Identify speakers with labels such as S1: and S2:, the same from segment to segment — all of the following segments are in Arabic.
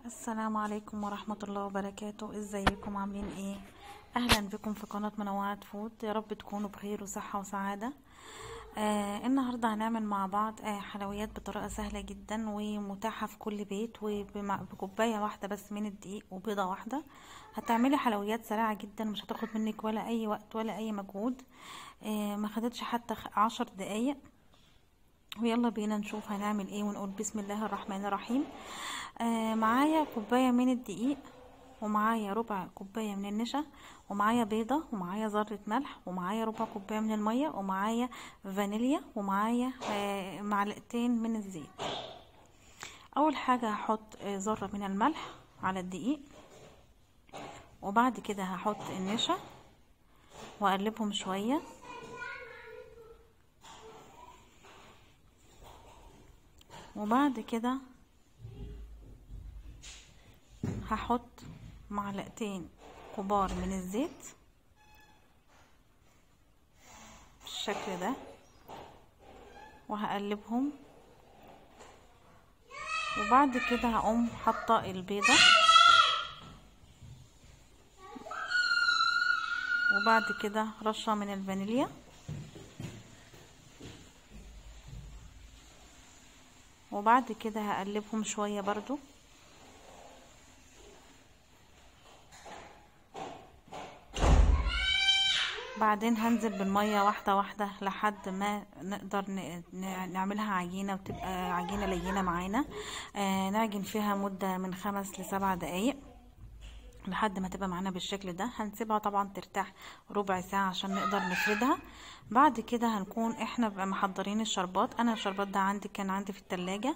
S1: السلام عليكم ورحمة الله وبركاته. ازيكم عاملين ايه؟ اهلا بكم في قناة منوعات فود. يا رب تكونوا بخير وصحة وسعادة. النهاردة هنعمل مع بعض حلويات بطريقة سهلة جدا ومتاحة في كل بيت، وبكوباية واحدة بس من الدقيق وبيضة واحدة هتعملي حلويات سريعة جدا، مش هتاخد منك ولا اي وقت ولا اي مجهود. ما خدتش حتى 10 دقايق. ويلا بينا نشوف هنعمل ايه ونقول بسم الله الرحمن الرحيم. معايا كوباية من الدقيق، ومعايا ربع كوباية من النشا، ومعايا بيضة، ومعايا ذرة ملح، ومعايا ربع كوباية من المية، ومعايا فانيليا، ومعايا معلقتين من الزيت. اول حاجة هحط ذرة من الملح على الدقيق، وبعد كده هحط النشا واقلبهم شوية، وبعد كده هحط معلقتين كبار من الزيت بالشكل ده، وهقلبهم، وبعد كده هقوم حاطه البيضة، وبعد كده رشة من الفانيليا، وبعد كده هقلبهم شوية برضو، بعدين هنزل بالمية واحدة واحدة لحد ما نقدر نعملها عجينة وتبقى عجينة لينة معانا. نعجن فيها مدة من 5 ل7 دقايق لحد ما تبقى معانا بالشكل ده. هنسيبها طبعا ترتاح ربع ساعة عشان نقدر نفردها. بعد كده هنكون احنا بقى محضرين الشربات. انا الشربات ده كان عندي في التلاجة.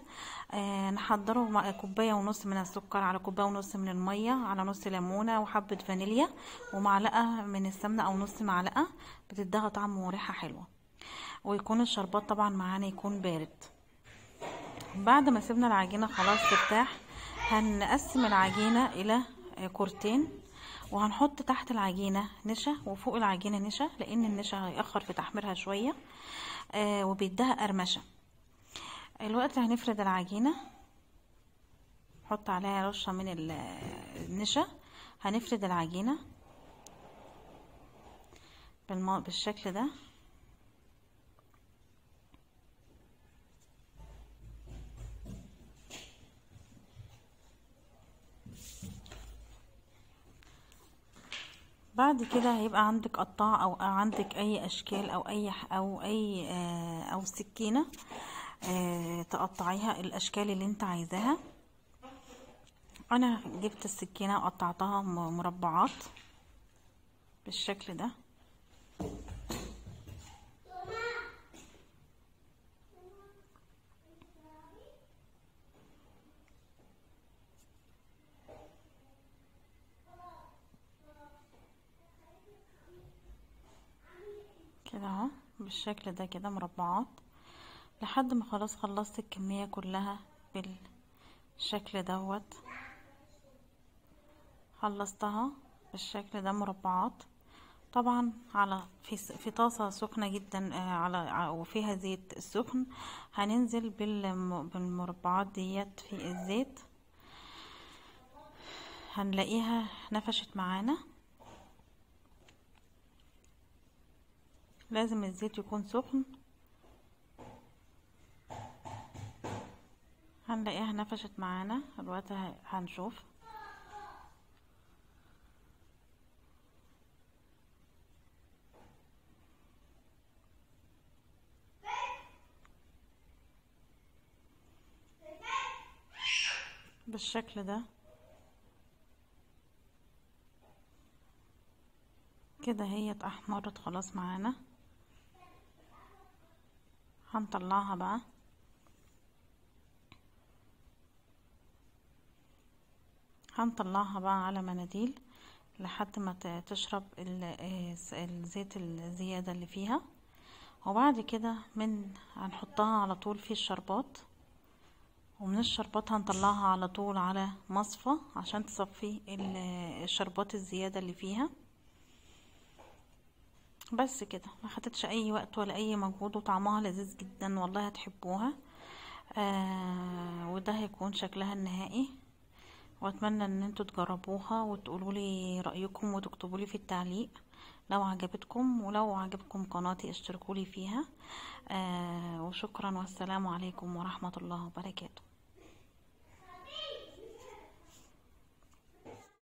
S1: نحضره مع كوباية ونص من السكر، على كوباية ونص من المية، على نص ليمونة، وحبة فانيليا، ومعلقة من السمنة او نص معلقة، بتديها طعم وريحة حلوة. ويكون الشربات طبعا معانا يكون بارد. بعد ما سيبنا العجينة خلاص ترتاح، هنقسم العجينة الى كورتين، وهنحط تحت العجينة نشا وفوق العجينة نشا، لان النشا هيأخر في تحميرها شوية وبيديها قرمشة. الوقت اللي هنفرد العجينة نحط عليها رشة من النشا، هنفرد العجينة بالشكل ده، بعد كده هيبقى عندك قطاع او عندك اي اشكال او سكينة تقطعيها الاشكال اللي انت عايزاها. انا جبت السكينة وقطعتها مربعات بالشكل ده، كده اهو بالشكل ده كده مربعات، لحد ما خلاص خلصت الكمية كلها بالشكل دوت. خلصتها بالشكل ده مربعات، طبعا على في طاسة سخنة جدا وفيها زيت سخن. هننزل بالمربعات ديت في الزيت، هنلاقيها نفشت معانا. لازم الزيت يكون سخن، هنلاقيها نفشت معانا. الوقت هنشوف بالشكل ده كده. هي احمرت خلاص معانا، هنطلعها بقى. على مناديل لحد ما تشرب الزيت الزيادة اللي فيها، وبعد كده هنحطها على طول في الشربات، ومن الشربات هنطلعها على طول على مصفى عشان تصفي الشربات الزيادة اللي فيها. بس كده، ما خدتش اي وقت ولا اي مجهود، وطعمها لذيذ جدا والله هتحبوها. وده هيكون شكلها النهائي. واتمنى ان انتوا تجربوها وتقولوا لي رايكم وتكتبوا لي في التعليق لو عجبتكم، ولو عجبكم قناتي اشتركوا لي فيها. وشكرا، والسلام عليكم ورحمة الله وبركاته.